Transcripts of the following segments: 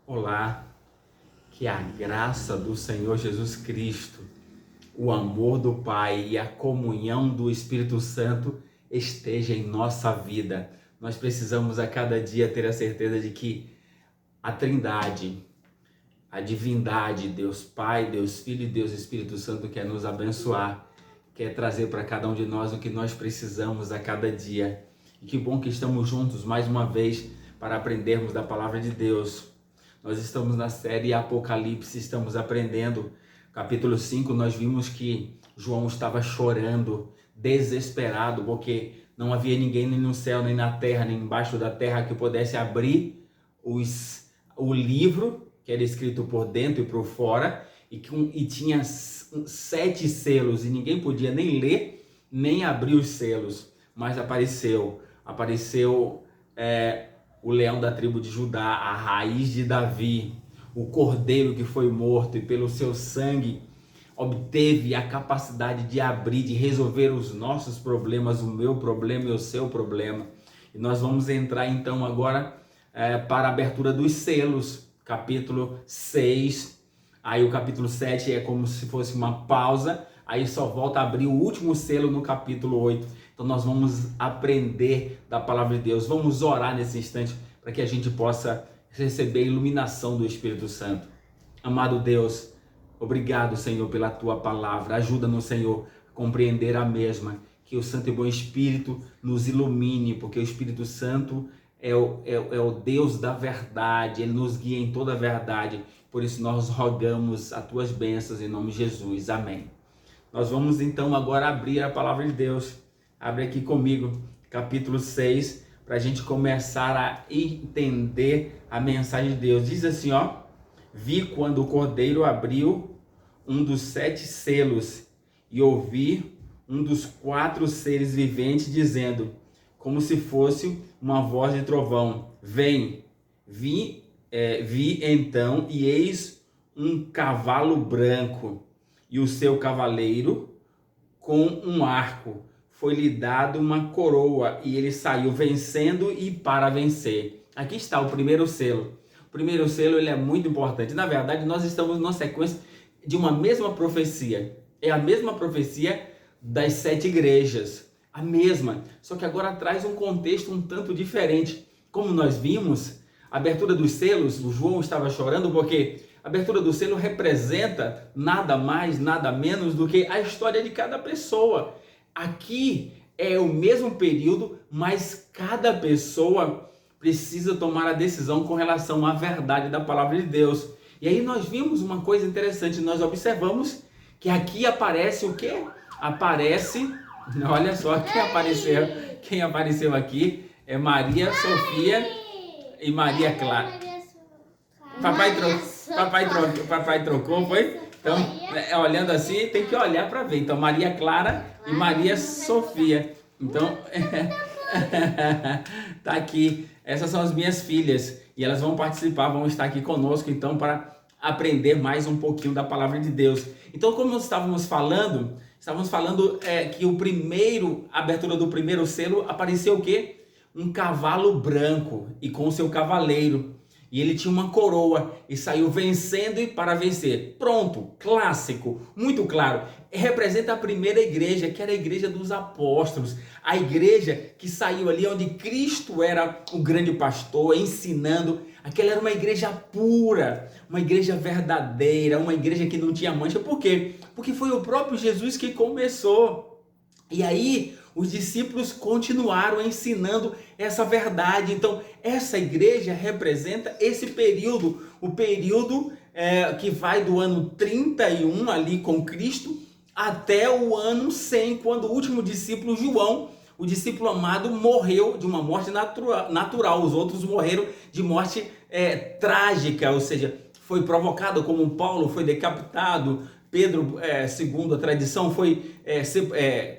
Olá, que a graça do Senhor Jesus Cristo, o amor do Pai e a comunhão do Espírito Santo esteja em nossa vida. Nós precisamos a cada dia ter a certeza de que a Trindade, a divindade, Deus Pai, Deus Filho e Deus Espírito Santo quer nos abençoar, quer trazer para cada um de nós o que nós precisamos a cada dia. E que bom que estamos juntos mais uma vez para aprendermos da palavra de Deus. Nós estamos na série Apocalipse, estamos aprendendo. Capítulo 5, nós vimos que João estava chorando, desesperado, porque não havia ninguém nem no céu, nem na terra, nem embaixo da terra que pudesse abrir o livro, que era escrito por dentro e por fora, e tinha 7 selos, e ninguém podia nem ler, nem abrir os selos. Mas apareceu o leão da tribo de Judá, a raiz de Davi, o cordeiro que foi morto e pelo seu sangue obteve a capacidade de abrir, de resolver os nossos problemas, o meu problema e o seu problema. E nós vamos entrar então agora para a abertura dos selos, capítulo 6. Aí o capítulo 7 é como se fosse uma pausa, aí só volta a abrir o último selo no capítulo 8. Então nós vamos aprender da palavra de Deus, vamos orar nesse instante para que a gente possa receber a iluminação do Espírito Santo. Amado Deus, obrigado, Senhor, pela Tua palavra. Ajuda-nos, Senhor, a compreender a mesma. Que o Santo e Bom Espírito nos ilumine, porque o Espírito Santo é o Deus da verdade, Ele nos guia em toda a verdade. Por isso nós rogamos as Tuas bênçãos em nome de Jesus. Amém. Nós vamos então agora abrir a palavra de Deus. Abre aqui comigo, capítulo 6, para a gente começar a entender a mensagem de Deus. Diz assim, ó: vi quando o cordeiro abriu um dos 7 selos e ouvi um dos 4 seres viventes dizendo, como se fosse uma voz de trovão, vem. Vi então, e eis um cavalo branco, e o seu cavaleiro com um arco. Foi-lhe dado uma coroa, e ele saiu vencendo e para vencer. Aqui está o primeiro selo. O primeiro selo ele é muito importante. Na verdade, nós estamos numa sequência de uma mesma profecia. É a mesma profecia das 7 igrejas. A mesma. Só que agora traz um contexto um tanto diferente. Como nós vimos, a abertura dos selos, o João estava chorando porque a abertura do selo representa nada mais, nada menos do que a história de cada pessoa. Aqui é o mesmo período, mas cada pessoa precisa tomar a decisão com relação à verdade da palavra de Deus. E aí nós vimos uma coisa interessante, nós observamos que aqui aparece o quê? Aparece, olha só quem apareceu aqui é Maria Sofia e Maria Clara. Papai trocou, foi? Então, olhando assim, tem que olhar para ver. Então, Maria Clara e Maria Sofia. Então, tá aqui. Essas são as minhas filhas. E elas vão participar, vão estar aqui conosco, então, para aprender mais um pouquinho da palavra de Deus. Então, como nós estávamos falando que a abertura do primeiro selo, apareceu o quê? Um cavalo branco e com o seu cavaleiro. E ele tinha uma coroa e saiu vencendo e para vencer. Pronto, clássico, muito claro. Representa a primeira igreja, que era a igreja dos apóstolos. A igreja que saiu ali onde Cristo era o grande pastor, ensinando. Aquela era uma igreja pura, uma igreja verdadeira, uma igreja que não tinha mancha. Por quê? Porque foi o próprio Jesus que começou. E aí os discípulos continuaram ensinando essa verdade. Então, essa igreja representa esse período, o período que vai do ano 31 ali com Cristo até o ano 100, quando o último discípulo, João, o discípulo amado, morreu de uma morte natural. Os outros morreram de morte trágica, ou seja, foi provocado, como Paulo foi decapitado. Pedro, segundo a tradição, foi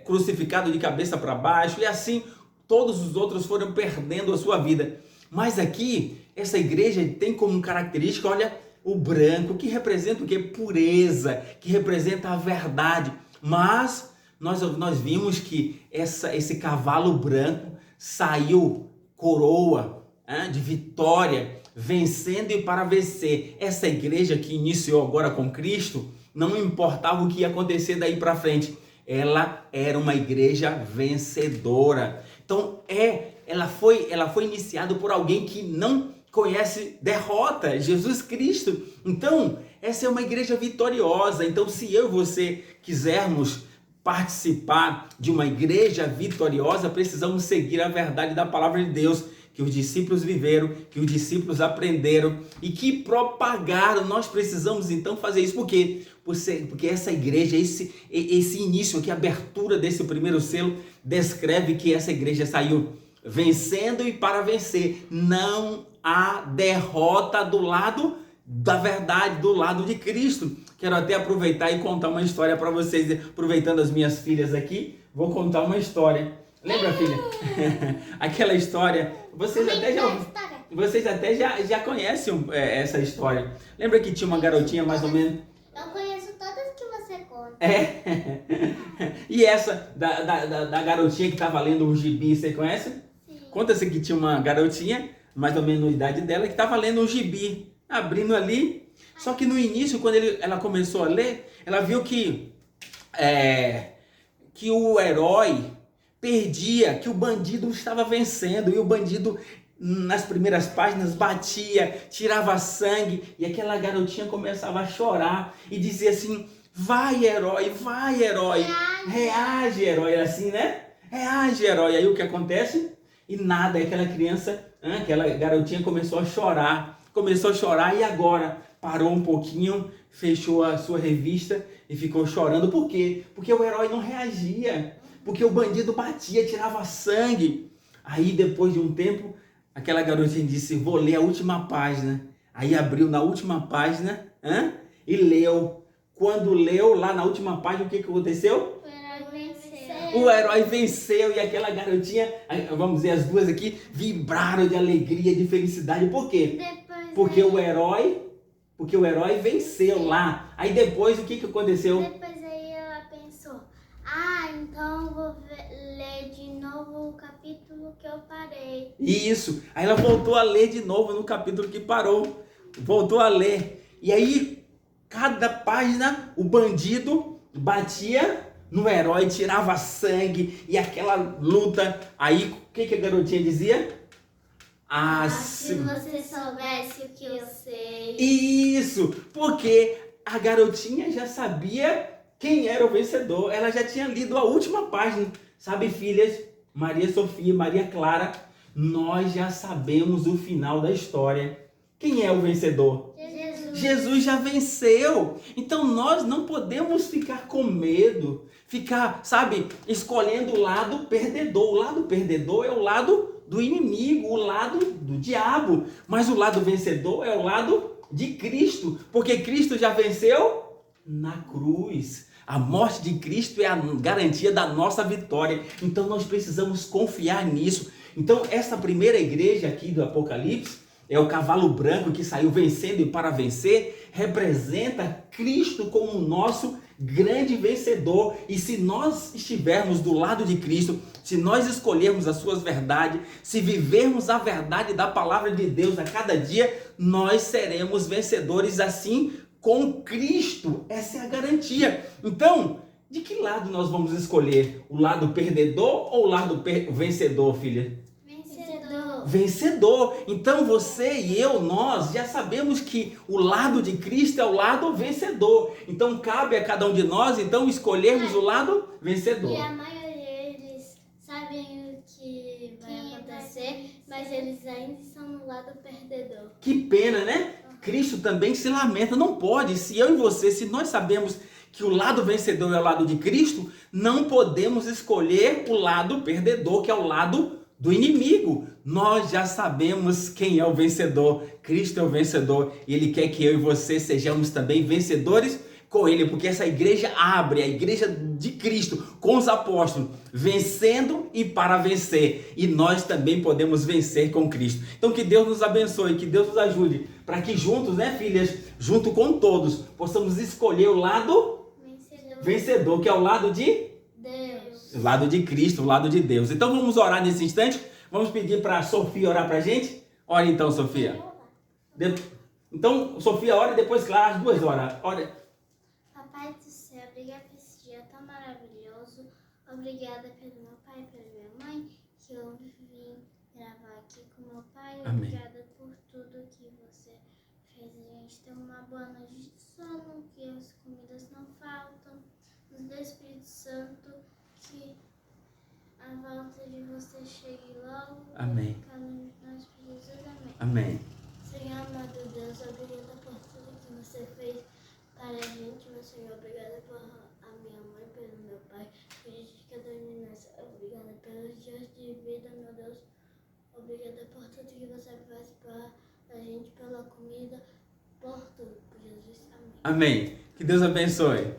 crucificado de cabeça para baixo, e assim todos os outros foram perdendo a sua vida. Mas aqui, essa igreja tem como característica, olha, o branco, que representa o quê? Pureza, que representa a verdade. Mas nós vimos que esse cavalo branco saiu coroa de vitória, vencendo e para vencer. Essa igreja que iniciou agora com Cristo, não importava o que ia acontecer daí para frente, ela era uma igreja vencedora. Então ela foi iniciada por alguém que não conhece derrota, Jesus Cristo. Então essa é uma igreja vitoriosa. Então, se eu e você quisermos participar de uma igreja vitoriosa, precisamos seguir a verdade da palavra de Deus, que os discípulos viveram, que os discípulos aprenderam e que propagaram. Nós precisamos então fazer isso. Por quê? Porque essa igreja, esse início aqui, a abertura desse primeiro selo, descreve que essa igreja saiu vencendo e para vencer. Não há derrota do lado da verdade, do lado de Cristo. Quero até aproveitar e contar uma história para vocês, aproveitando as minhas filhas aqui, vou contar uma história. Lembra, filha? Aquela história, vocês até já conhecem essa história. Lembra que tinha uma garotinha mais ou menos... Eu conheço todas que você conta. E essa da garotinha que estava lendo um gibi, você conhece? Sim. Conta-se que tinha uma garotinha, mais ou menos na idade dela, que estava lendo um gibi, abrindo ali. Só que no início, quando ela começou a ler, ela viu que o herói perdia, que o bandido estava vencendo, e o bandido nas primeiras páginas batia, tirava sangue, e aquela garotinha começava a chorar e dizia assim: vai herói, reage herói, assim, né? Reage herói. Aí o que acontece? E nada, aquela criança, aquela garotinha começou a chorar e agora parou um pouquinho, fechou a sua revista e ficou chorando. Por quê? Porque o herói não reagia, porque o bandido batia, tirava sangue. Aí depois de um tempo, aquela garotinha disse: vou ler a última página. Aí abriu na última página e leu. Quando leu lá na última página, o que aconteceu? O herói venceu e aquela garotinha, vamos dizer, as duas aqui, vibraram de alegria, de felicidade. Por quê? Porque o herói venceu lá. Aí depois, o que aconteceu? Depois aí ela pensou: então vou ler de novo o capítulo que eu parei. Isso. Aí ela voltou a ler de novo no capítulo que parou. Voltou a ler. E aí, cada página, o bandido batia no herói, tirava sangue e aquela luta. Aí, o que a garotinha dizia? Se você soubesse o que eu sei. Isso, porque a garotinha já sabia quem era o vencedor. Ela já tinha lido a última página. Sabe, filhas, Maria Sofia, Maria Clara, nós já sabemos o final da história. Quem é o vencedor? Jesus já venceu. Então nós não podemos ficar com medo, ficar, escolhendo o lado perdedor. O lado perdedor é o lado do inimigo, o lado do diabo. Mas o lado vencedor é o lado de Cristo, porque Cristo já venceu na cruz. A morte de Cristo é a garantia da nossa vitória. Então nós precisamos confiar nisso. Então essa primeira igreja aqui do Apocalipse, é o cavalo branco que saiu vencendo e para vencer, representa Cristo como o nosso grande vencedor. E se nós estivermos do lado de Cristo, se nós escolhermos as suas verdades, se vivermos a verdade da palavra de Deus a cada dia, nós seremos vencedores assim com Cristo. Essa é a garantia. Então, de que lado nós vamos escolher? O lado perdedor ou o lado vencedor, filha? Vencedor. Então você e eu, nós já sabemos que o lado de Cristo é o lado vencedor. Então cabe a cada um de nós então escolhermos o lado vencedor. E a maioria deles sabem o que vai acontecer, mas eles ainda estão no lado perdedor. Que pena, né? Cristo também se lamenta. Não pode, se eu e você, se nós sabemos que o lado vencedor é o lado de Cristo, não podemos escolher o lado perdedor, que é o lado do inimigo. Nós já sabemos quem é o vencedor. Cristo é o vencedor e Ele quer que eu e você sejamos também vencedores com Ele, porque essa igreja abre, a igreja de Cristo com os apóstolos, vencendo e para vencer, e nós também podemos vencer com Cristo. Então que Deus nos abençoe, que Deus nos ajude, para que juntos, filhas, junto com todos, possamos escolher o lado vencedor, que é o lado de Deus, o lado de Cristo, o lado de Deus. Então vamos orar nesse instante. Vamos pedir para a Sofia orar para a gente? Ora então, Sofia. Então, Sofia ora e depois Clara, as duas oram. Ora. Papai do céu, obrigada por esse dia tão maravilhoso. Obrigada pelo meu pai e pela minha mãe, que eu vim gravar aqui com meu pai. Amém. Obrigada por tudo que você fez a gente ter uma boa noite de sono, que as comidas não faltam. Nos dê Espírito Santo, que a volta de você chegue logo. Amém. Nós Jesus, amém. Amém. Senhor, amado Deus, obrigada por tudo que você fez para a gente. Meu Senhor, obrigada por a minha mãe, pelo meu pai, por isso que eu dou nessa. Obrigada pelos dias de vida, meu Deus. Obrigada por tudo que você faz para a gente, pela comida, por tudo, por Jesus. Amém. Amém. Que Deus abençoe.